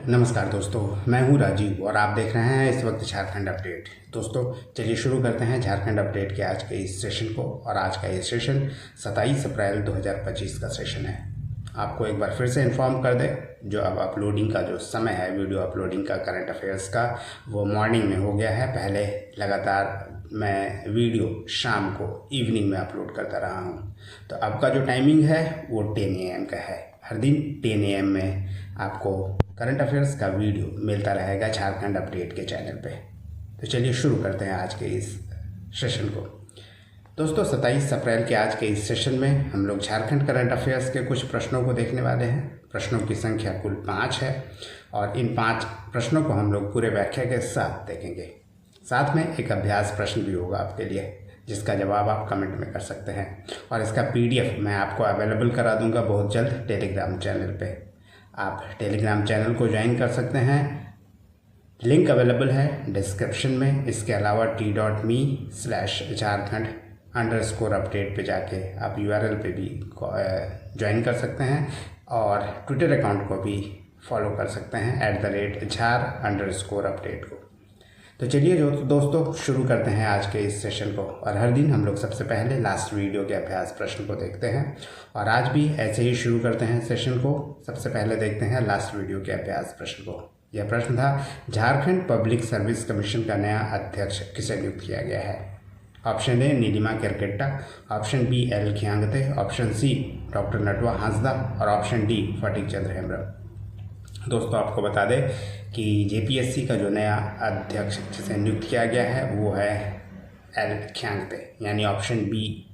नमस्कार दोस्तों, मैं हूं राजीव और आप देख रहे हैं इस वक्त झारखंड अपडेट। दोस्तों चलिए शुरू करते हैं झारखंड अपडेट के आज के इस सेशन को। और आज का ये सेशन 27 अप्रैल 2025 का सेशन है। आपको एक बार फिर से इन्फॉर्म कर दें, जो अब अपलोडिंग का जो समय है वीडियो अपलोडिंग का करंट अफेयर्स का, वो मॉर्निंग में हो गया है। पहले लगातार मैं वीडियो शाम को इवनिंग में अपलोड करता रहा हूँ, तो अब का जो टाइमिंग है वो 10 AM का है। हर दिन 10 AM में आपको करंट अफेयर्स का वीडियो मिलता रहेगा झारखंड अपडेट के चैनल पे। तो चलिए शुरू करते हैं आज के इस सेशन को। दोस्तों 27 अप्रैल के आज के इस सेशन में हम लोग झारखंड करंट अफेयर्स के कुछ प्रश्नों को देखने वाले हैं। प्रश्नों की संख्या कुल 5 है और इन 5 प्रश्नों को हम लोग पूरे व्याख्या के साथ देखेंगे। साथ में एक अभ्यास प्रश्न भी होगा आपके लिए, जिसका जवाब आप कमेंट में कर सकते हैं। और इसका PDF मैं आपको अवेलेबल करा दूंगा बहुत जल्द टेलीग्राम चैनल पे। आप टेलीग्राम चैनल को ज्वाइन कर सकते हैं, लिंक अवेलेबल है डिस्क्रिप्शन में। इसके अलावा t.me/झारखंड_अपडेट पे जाके आप URL पे भी ज्वाइन कर सकते हैं और ट्विटर अकाउंट को भी फॉलो कर सकते हैं @झार_अपडेट को। तो चलिए दोस्तों शुरू करते हैं आज के इस सेशन को। और हर दिन हम लोग सबसे पहले लास्ट वीडियो के अभ्यास प्रश्न को देखते हैं और आज भी ऐसे ही शुरू करते हैं सेशन को। सबसे पहले देखते हैं लास्ट वीडियो के अभ्यास प्रश्न को। यह प्रश्न था, झारखंड पब्लिक सर्विस कमीशन का नया अध्यक्ष किसे नियुक्त किया गया है? Option A Nilima Kerketta, option B L Khiangte, option C doctor Natwa Hansda और ऑप्शन डी फटीक चंद्र हेम्ब्रम। दोस्तों आपको बता दें कि JPSC का जो नया अध्यक्ष जिसे नियुक्त किया गया है वो है एल खियांगते, यानी ऑप्शन बी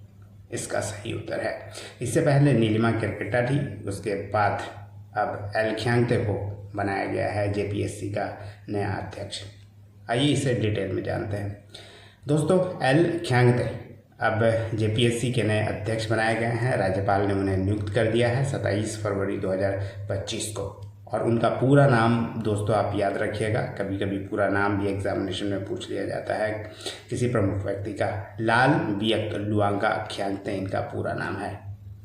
इसका सही उत्तर है। इससे पहले नीलिमा केरकेट्टा थी, उसके बाद अब एल खियांगते को बनाया गया है JPSC का नया अध्यक्ष। आइए इसे डिटेल में जानते हैं। दोस्तों एल खियांगते अब JPSC के नए अध्यक्ष बनाए गए हैं। राज्यपाल ने उन्हें नियुक्त कर दिया है 27 फरवरी 2025 को। और उनका पूरा नाम दोस्तों आप याद रखिएगा, कभी कभी पूरा नाम भी एग्जामिनेशन में पूछ लिया जाता है किसी प्रमुख व्यक्ति का। लाल बियक लुआंगा खियांगते इनका पूरा नाम है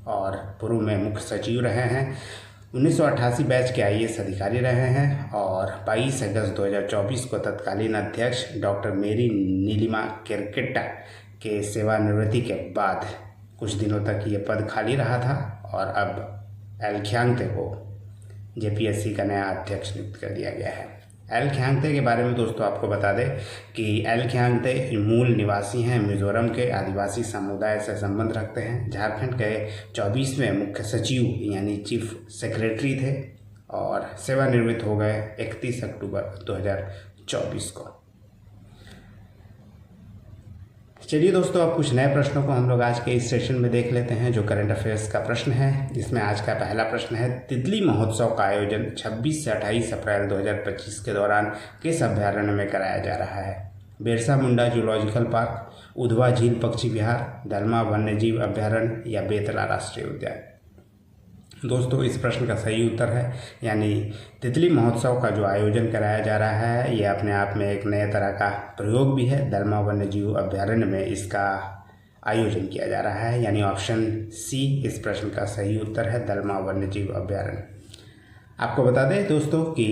और पूर्व में मुख्य सचिव रहे हैं। 1988 बैच के IAS अधिकारी रहे हैं और 22 अगस्त 2024 को तत्कालीन अध्यक्ष डॉक्टर मेरी नीलिमा केरकेट्टा के सेवानिवृत्ति के बाद कुछ दिनों तक ये पद खाली रहा था और अब एल खियांगते को JPSC का नया अध्यक्ष नियुक्त कर दिया गया है। एल खियांगते के बारे में दोस्तों आपको बता दें कि एल खियांगते मूल निवासी हैं मिजोरम के, आदिवासी समुदाय से संबंध रखते हैं। झारखंड के 24वें मुख्य सचिव यानी चीफ सेक्रेटरी थे और सेवानिवृत्त हो गए 31 अक्टूबर 2024 को। चलिए दोस्तों अब कुछ नए प्रश्नों को हम लोग आज के इस सेशन में देख लेते हैं, जो करंट अफेयर्स का प्रश्न है। जिसमें आज का पहला प्रश्न है, तितली महोत्सव का आयोजन 26 से 28 अप्रैल 2025 के दौरान किस अभ्यारण्य में कराया जा रहा है? बिरसा मुंडा जूलॉजिकल पार्क, उधवा झील पक्षी विहार, दलमा वन्यजीव अभ्यारण्य या बेतला राष्ट्रीय उद्यान? दोस्तों इस प्रश्न का सही उत्तर है, यानी तितली महोत्सव का जो आयोजन कराया जा रहा है ये अपने आप में एक नए तरह का प्रयोग भी है। दलमा वन्यजीव अभ्यारण्य में इसका आयोजन किया जा रहा है, यानी ऑप्शन सी इस प्रश्न का सही उत्तर है, दलमा वन्यजीव अभ्यारण्य। आपको बता दें दोस्तों कि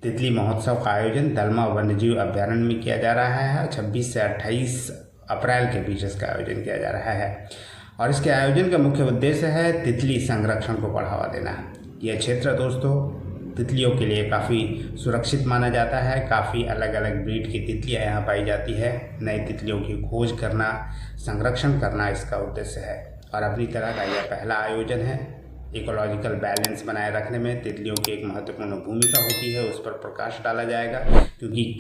तितली महोत्सव का आयोजन दलमा वन्यजीव अभ्यारण्य में किया जा रहा है। 26 से 28 अप्रैल के बीच इसका आयोजन किया जा रहा है और इसके आयोजन का मुख्य उद्देश्य है तितली संरक्षण को बढ़ावा देना। यह क्षेत्र दोस्तों तितलियों के लिए काफ़ी सुरक्षित माना जाता है। काफ़ी अलग अलग ब्रीड की तितलियां यहाँ पाई जाती है। नई तितलियों की खोज करना, संरक्षण करना इसका उद्देश्य है और अपनी तरह का यह पहला आयोजन है। इकोलॉजिकल बैलेंस बनाए रखने में तितलियों की एक महत्वपूर्ण भूमिका होती है, उस पर प्रकाश डाला जाएगा, क्योंकि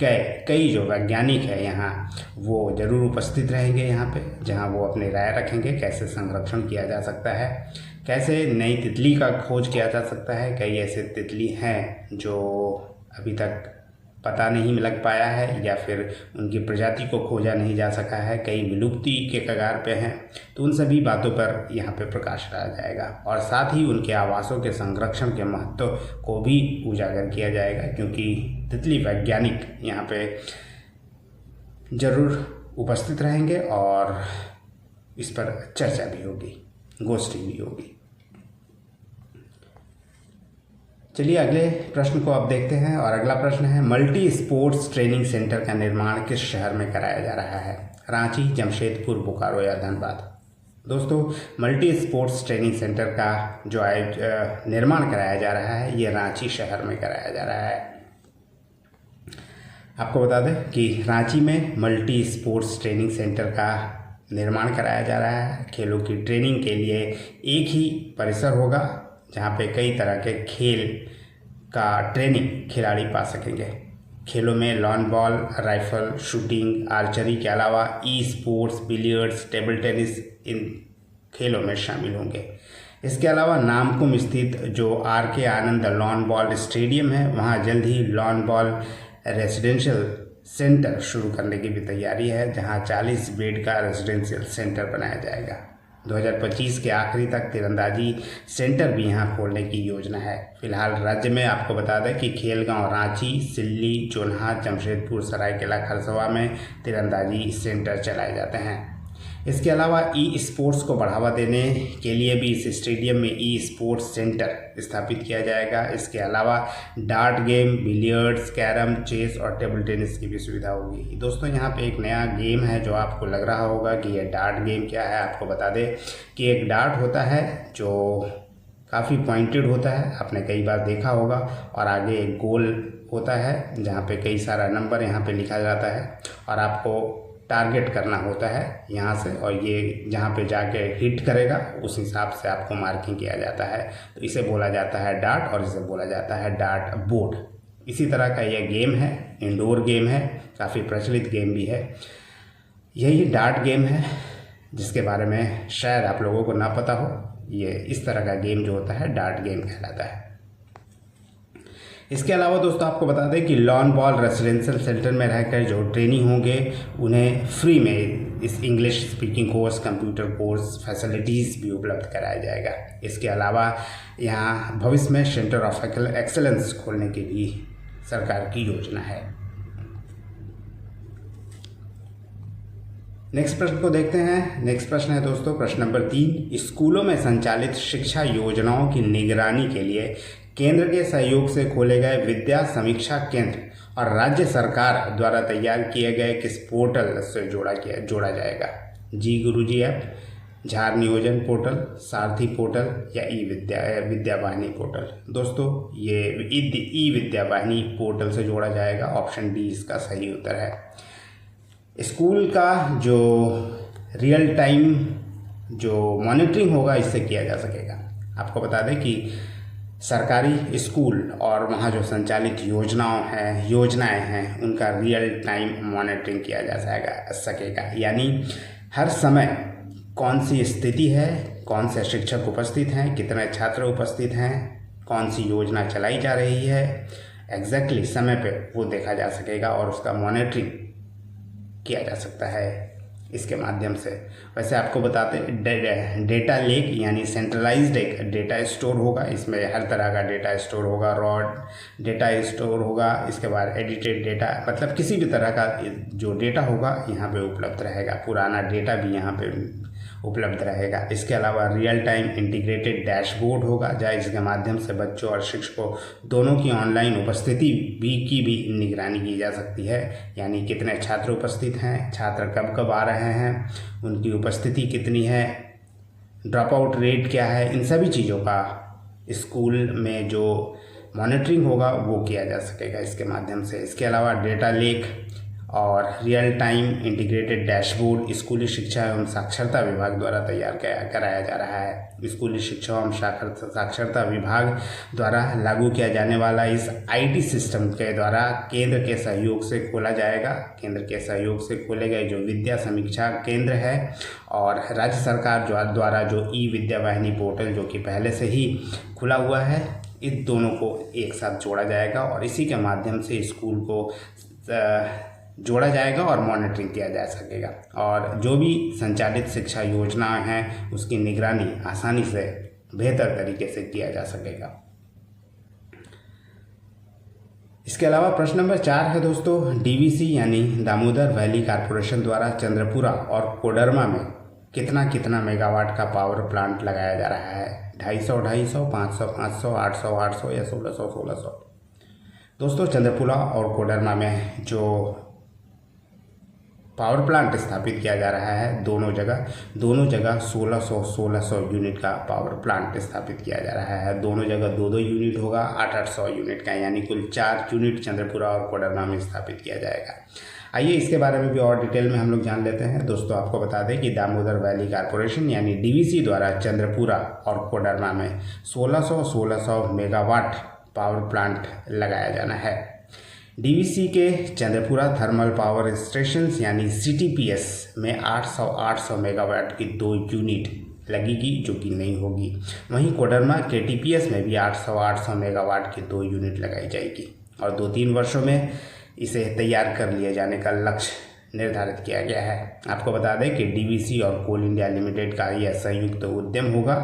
कई जो वैज्ञानिक है यहाँ वो ज़रूर उपस्थित रहेंगे यहाँ पे, जहाँ वो अपनी राय रखेंगे कैसे संरक्षण किया जा सकता है, कैसे नई तितली का खोज किया जा सकता है। कई ऐसे तितली हैं जो अभी तक पता नहीं लग पाया है या फिर उनकी प्रजाति को खोजा नहीं जा सका है, कई विलुप्ति के कगार पे हैं, तो उन सभी बातों पर यहाँ पे प्रकाश डाला जाएगा और साथ ही उनके आवासों के संरक्षण के महत्व को भी उजागर किया जाएगा, क्योंकि तितली वैज्ञानिक यहाँ पे ज़रूर उपस्थित रहेंगे और इस पर चर्चा भी होगी, गोष्ठी भी होगी। चलिए अगले प्रश्न को अब देखते हैं। और अगला प्रश्न है, मल्टी स्पोर्ट्स ट्रेनिंग सेंटर का निर्माण किस शहर में कराया जा रहा है? रांची, जमशेदपुर, बोकारो या धनबाद? दोस्तों, मल्टी स्पोर्ट्स ट्रेनिंग सेंटर का जो निर्माण कराया जा रहा है ये रांची शहर में कराया जा रहा है। आपको बता दें कि रांची में मल्टी स्पोर्ट्स ट्रेनिंग सेंटर का निर्माण कराया जा रहा है। खेलों की ट्रेनिंग के लिए एक ही परिसर होगा जहां पे कई तरह के खेल का ट्रेनिंग खिलाड़ी पा सकेंगे। खेलों में lawn ball, rifle, shooting, archery के अलावा esports, billiards, table tennis इन खेलों में शामिल होंगे। इसके अलावा नामकुम स्थित जो RK आनंद लॉन बॉल स्टेडियम है वहां जल्द ही लॉन बॉल रेजिडेंशियल सेंटर शुरू करने की भी तैयारी है, जहां 40 बेड का रेजिडेंशियल सेंटर बनाया जाएगा। 2025 के आखिरी तक तीरंदाजी सेंटर भी यहां खोलने की योजना है। फिलहाल राज्य में आपको बता दें कि खेलगांव रांची, सिल्ली, चोन्हा, जमशेदपुर, सरायकेला खरसावां में तीरंदाजी सेंटर चलाए जाते हैं। इसके अलावा ई स्पोर्ट्स को बढ़ावा देने के लिए भी इस स्टेडियम में ई स्पोर्ट्स सेंटर स्थापित किया जाएगा। इसके अलावा dart game, billiards, carrom, chess और टेबल टेनिस की भी सुविधा होगी। दोस्तों, यहाँ पे एक नया गेम है जो आपको लग रहा होगा कि ये डार्ट गेम क्या है। आपको बता दें कि एक डार्ट होता है जो काफ़ी पॉइंटेड होता है, आपने कई बार देखा होगा, और आगे एक गोल होता है जहाँ पे कई सारा नंबर यहाँ पे लिखा जाता है और आपको टारगेट करना होता है यहाँ से, और ये जहाँ पे जाके हिट करेगा उस हिसाब से आपको मार्किंग किया जाता है। तो इसे बोला जाता है डार्ट और इसे बोला जाता है डार्ट बोर्ड। इसी तरह का यह गेम है, इंडोर गेम है, काफ़ी प्रचलित गेम भी है। यही डार्ट गेम है जिसके बारे में शायद आप लोगों को ना पता हो। ये इस तरह का गेम जो होता है डार्ट गेम कहलाता है। इसके अलावा दोस्तों आपको बता दें कि लॉन बॉल रेजिडेंशियल सेंटर में रहकर जो ट्रेनिंग होंगे उन्हें फ्री में इस English speaking course, computer course, facilities भी उपलब्ध कराया जाएगा। इसके अलावा यहाँ भविष्य में सेंटर ऑफ एक्सेलेंस खोलने की भी सरकार की योजना है। नेक्स्ट प्रश्न को देखते हैं। नेक्स्ट प्रश्न है दोस्तों प्रश्न नंबर 3, स्कूलों में संचालित शिक्षा योजनाओं की निगरानी के लिए केंद्र के सहयोग से खोले गए विद्या समीक्षा केंद्र और राज्य सरकार द्वारा तैयार किए गए किस पोर्टल से जोड़ा जाएगा? जी गुरुजी ऐप, झार नियोजन पोर्टल, सारथी पोर्टल या विद्या वाहिनी पोर्टल? दोस्तों, ये ई विद्या वाहिनी पोर्टल से जोड़ा जाएगा। ऑप्शन डी इसका सही उत्तर है। स्कूल का जो रियल टाइम जो मॉनिटरिंग होगा इससे किया जा सकेगा। आपको बता दें कि सरकारी स्कूल और वहाँ जो संचालित योजनाएं हैं उनका रियल टाइम मॉनिटरिंग किया जा सकेगा। यानी हर समय कौन सी स्थिति है, कौन से शिक्षक उपस्थित हैं, कितने छात्र उपस्थित हैं, कौन सी योजना चलाई जा रही है, एग्जैक्टली समय पे वो देखा जा सकेगा और उसका मॉनिटरिंग किया जा सकता है इसके माध्यम से। वैसे आपको बताते डेटा लेक यानी सेंट्रलाइज्ड एक डेटा स्टोर होगा। इसमें हर तरह का डेटा स्टोर होगा, रॉ डेटा स्टोर होगा, इसके बाद एडिटेड डेटा, मतलब किसी भी तरह का जो डेटा होगा यहाँ पे उपलब्ध रहेगा। पुराना डेटा भी यहाँ पे उपलब्ध रहेगा। इसके अलावा रियल टाइम इंटीग्रेटेड डैशबोर्ड होगा जिसके माध्यम से बच्चों और शिक्षकों दोनों की ऑनलाइन उपस्थिति की भी निगरानी की जा सकती है। यानी कितने छात्र उपस्थित हैं, छात्र कब कब आ रहे हैं, उनकी उपस्थिति कितनी है, ड्रॉप आउट रेट क्या है, इन सभी चीज़ों का स्कूल में जो मॉनिटरिंग होगा वो किया जा सकेगा इसके माध्यम से। इसके अलावा डेटा लेक और रियल टाइम इंटीग्रेटेड डैशबोर्ड स्कूली शिक्षा एवं साक्षरता विभाग द्वारा तैयार कराया जा रहा है। स्कूली शिक्षा एवं साक्षरता विभाग द्वारा लागू किया जाने वाला इस IT सिस्टम के द्वारा केंद्र के सहयोग से खोला जाएगा। केंद्र के सहयोग से खोले गए जो विद्या समीक्षा केंद्र है और राज्य सरकार द्वारा जो ई विद्या वाहिनी पोर्टल जो कि पहले से ही खुला हुआ है, इन दोनों को एक साथ जोड़ा जाएगा और इसी के माध्यम से स्कूल को जोड़ा जाएगा और मॉनिटरिंग किया जा सकेगा और जो भी संचालित शिक्षा योजनाएं हैं उसकी निगरानी आसानी से बेहतर तरीके से किया जा सकेगा। इसके अलावा प्रश्न नंबर 4 है दोस्तों, DVC यानी दामोदर वैली कॉरपोरेशन द्वारा चंद्रपुरा और कोडरमा में कितना कितना मेगावाट का पावर प्लांट लगाया जा रहा है? 250, 500, 500, 800, 800 या 1600, 1600। दोस्तों, चंद्रपुरा और कोडरमा में जो पावर प्लांट स्थापित किया जा रहा है, दोनों जगह 1600 यूनिट का पावर प्लांट स्थापित किया जा रहा है। दोनों जगह 2 यूनिट होगा, 800 यूनिट का, यानी कुल 4 यूनिट चंद्रपुरा और कोडरमा में स्थापित किया जाएगा। आइए इसके बारे में भी और डिटेल में हम लोग जान लेते हैं। दोस्तों, आपको बता दें कि दामोदर वैली कॉरपोरेशन यानी डीवीसी द्वारा चंद्रपुरा और कोडरमा में 1600 मेगावाट पावर प्लांट लगाया जाना है। डीवीसी के चंद्रपुरा थर्मल पावर स्टेशंस यानी सीटीपीएस में 800 मेगावाट की 2 यूनिट लगेगी, जो कि नहीं होगी। वहीं कोडरमा केटीपीएस में भी 800 मेगावाट की 2 यूनिट लगाई जाएगी और 2-3 वर्षों में इसे तैयार कर लिए जाने का लक्ष्य निर्धारित किया गया है। आपको बता दें कि डीवीसी और कोल इंडिया लिमिटेड का यह संयुक्त उद्यम होगा,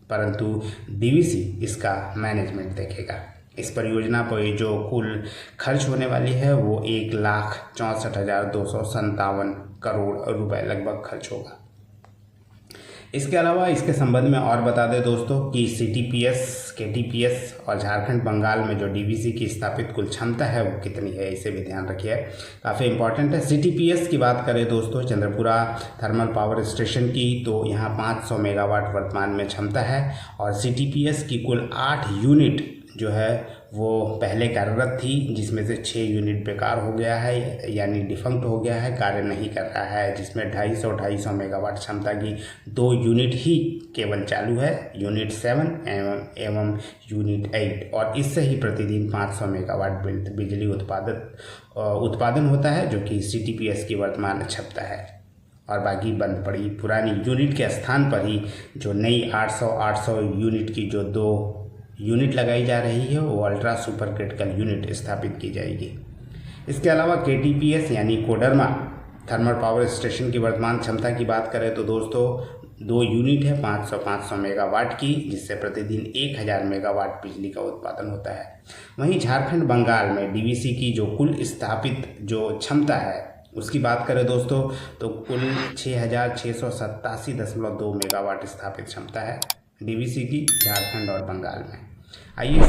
परंतु डीवीसी इसका मैनेजमेंट देखेगा। इस परियोजना पर जो कुल खर्च होने वाली है वो 1,64,257 करोड़ रुपए लगभग खर्च होगा। इसके अलावा इसके संबंध में और बता दें दोस्तों कि सीटीपीएस, केटीपीएस और झारखंड बंगाल में जो डीवीसी की स्थापित कुल क्षमता है वो कितनी है, इसे भी ध्यान रखिए, काफ़ी इंपॉर्टेंट है। सीटीपीएस की बात करें दोस्तों चंद्रपुरा थर्मल पावर स्टेशन की, तो यहाँ 500 मेगावाट वर्तमान में क्षमता है और सीटीपीएस की कुल 8 यूनिट जो है वो पहले कार्यरत थी, जिसमें से 6 यूनिट बेकार हो गया है, यानी डिफंक्ट हो गया है, कार्य नहीं कर रहा है, जिसमें 250 मेगावाट क्षमता की 2 यूनिट ही केवल चालू है, यूनिट 7 एवं यूनिट 8, और इससे ही प्रतिदिन 500 मेगावाट बिजली उत्पादन होता है, जो कि सीटीपीएस की वर्तमान क्षमता है। और बाकी बंद पड़ी पुरानी यूनिट के स्थान पर ही जो नई 800 यूनिट की जो 2 यूनिट लगाई जा रही है वो अल्ट्रा सुपर क्रिटिकल यूनिट स्थापित की जाएगी। इसके अलावा केटीपीएस यानी कोडरमा थर्मल पावर स्टेशन की वर्तमान क्षमता की बात करें तो दोस्तों 2 यूनिट है 500 मेगावाट की, जिससे प्रतिदिन 1000 मेगावाट बिजली का उत्पादन होता है। वहीं झारखंड बंगाल में डीवीसी की जो कुल स्थापित जो क्षमता है उसकी बात करें दोस्तों तो कुल 6,687.2 मेगावाट स्थापित क्षमता है डीवीसी की झारखंड और बंगाल में। आइए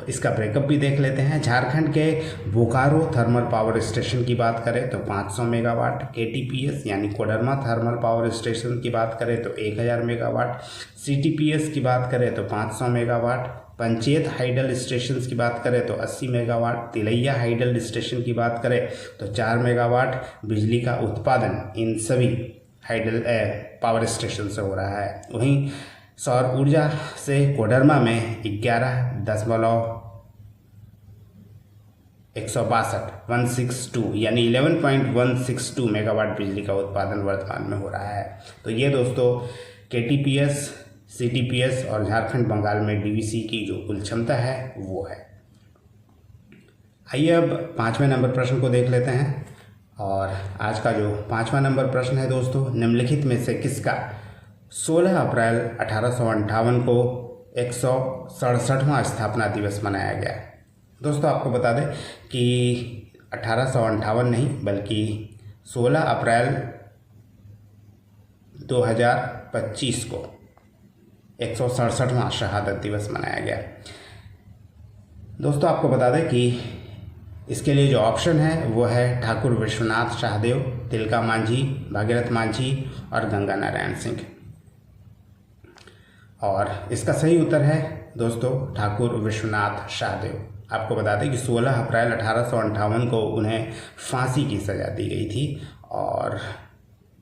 इसका ब्रेकअप भी देख लेते हैं। झारखंड के बोकारो थर्मल पावर स्टेशन की बात करें तो 500 मेगावाट, केटीपीएस यानी कोडरमा थर्मल पावर स्टेशन की बात करें तो 1000 मेगावाट, सीटीपीएस की बात करें तो 500 मेगावाट, पंचेत हाइडल स्टेशन की बात करें तो 80 मेगावाट, तिलैया हाइडल स्टेशन की बात करें तो 4 मेगावाट बिजली का उत्पादन इन सभी हाइडल पावर स्टेशन से हो रहा है। वहीं सौर ऊर्जा से कोडरमा में 11.162 यानी 11.162 मेगावाट बिजली का उत्पादन वर्तमान में हो रहा है। तो ये दोस्तों केटीपीएस, सीटीपीएस और झारखंड बंगाल में डीवीसी की जो कुल क्षमता है वो है। आइए अब 5वें नंबर प्रश्न को देख लेते हैं। और आज का जो 5वां नंबर प्रश्न है दोस्तों, निम्नलिखित में से किसका 16 अप्रैल 1858 को 167वां स्थापना दिवस मनाया गया? दोस्तों, आपको बता दें कि 1858 नहीं बल्कि 16 अप्रैल 2025 को 167वां शहादत दिवस मनाया गया। दोस्तों, आपको बता दें कि इसके लिए जो ऑप्शन है वो है ठाकुर विश्वनाथ शाहदेव, तिलका मांझी, भागीरथ मांझी और गंगा नारायण सिंह। और इसका सही उत्तर है दोस्तों ठाकुर विश्वनाथ शाहदेव। आपको बता दें कि 16 अप्रैल 1858 को उन्हें फांसी की सज़ा दी गई थी और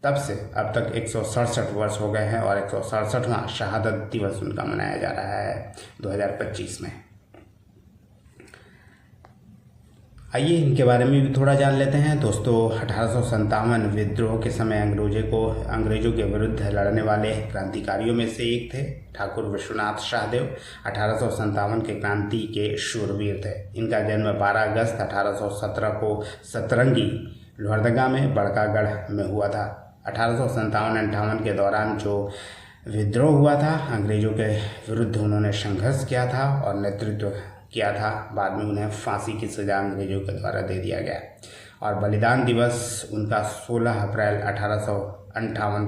तब से अब तक 167 वर्ष हो गए हैं और 167वां शहादत दिवस उनका मनाया जा रहा है 2025 में। आइए इनके बारे में भी थोड़ा जान लेते हैं दोस्तों। 1857 विद्रोह के समय अंग्रेजों के विरुद्ध लड़ने वाले क्रांतिकारियों में से एक थे ठाकुर विश्वनाथ शाहदेव। 1857 के क्रांति के शूरवीर थे। इनका जन्म 12 अगस्त 1817 को सतरंगी लोहरदगा में बड़कागढ़ में हुआ था। 1857-58 के दौरान जो विद्रोह हुआ था, अंग्रेजों के विरुद्ध उन्होंने संघर्ष किया था और नेतृत्व किया था। बाद में उन्हें फांसी की सज़ा अंग्रेजों के द्वारा दे दिया गया और बलिदान दिवस उनका 16 अप्रैल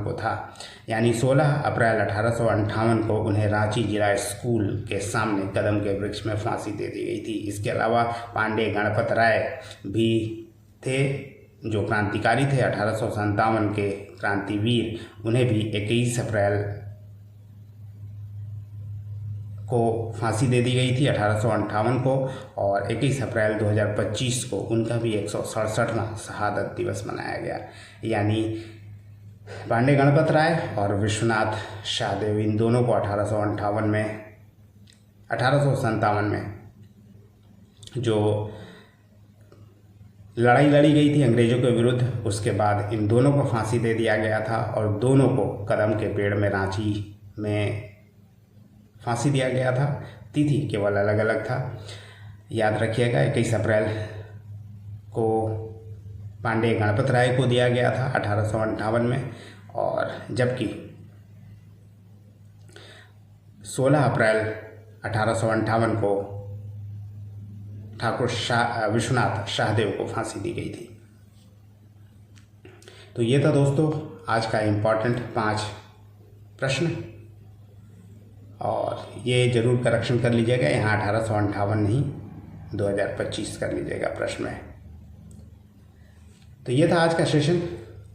को था, यानी 16 अप्रैल 1858 को उन्हें रांची जिला स्कूल के सामने कदम के वृक्ष में फांसी दे दी गई थी। इसके अलावा पांडे गणपत राय भी थे जो क्रांतिकारी थे, 1857 के क्रांतिवीर, उन्हें भी 21 अप्रैल को फांसी दे दी गई थी 1858 को, और 21 अप्रैल 2025 को उनका भी 167वां शहादत दिवस मनाया गया। यानी पांडे गणपत राय और विश्वनाथ शाहदेव, इन दोनों को 1857 में जो लड़ाई लड़ी गई थी अंग्रेज़ों के विरुद्ध, उसके बाद इन दोनों को फांसी दे दिया गया था और दोनों को कदम के पेड़ में रांची में फांसी दिया गया था। तिथि केवल अलग अलग था, याद रखिएगा। 21 अप्रैल को पांडे गणपत राय को दिया गया था 1858 में, और जबकि 16 अप्रैल 1858 को ठाकुर विश्वनाथ शाहदेव को फांसी दी गई थी। तो ये था दोस्तों आज का इम्पॉर्टेंट 5 प्रश्न, और ये ज़रूर करेक्शन कर लीजिएगा, यहाँ 1858 नहीं 2025 कर लीजिएगा प्रश्न में। तो ये था आज का सेशन,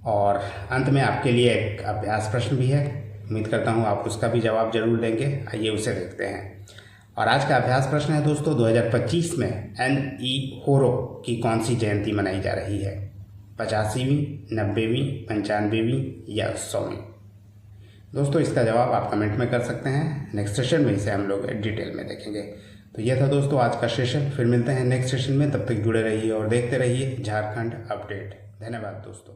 और अंत में आपके लिए एक अभ्यास प्रश्न भी है। उम्मीद करता हूँ आप उसका भी जवाब जरूर देंगे। आइए उसे देखते हैं। और आज का अभ्यास प्रश्न है दोस्तों, 2025 में एन.ई. होरो की कौन सी जयंती मनाई जा रही है? 85वीं, 90वीं, 95वीं या 100वीं? दोस्तों इसका जवाब आप कमेंट में कर सकते हैं। नेक्स्ट सेशन में इसे हम लोग डिटेल में देखेंगे। तो यह था दोस्तों आज का सेशन। फिर मिलते हैं नेक्स्ट सेशन में, तब तक जुड़े रहिए और देखते रहिए झारखंड अपडेट। धन्यवाद दोस्तों।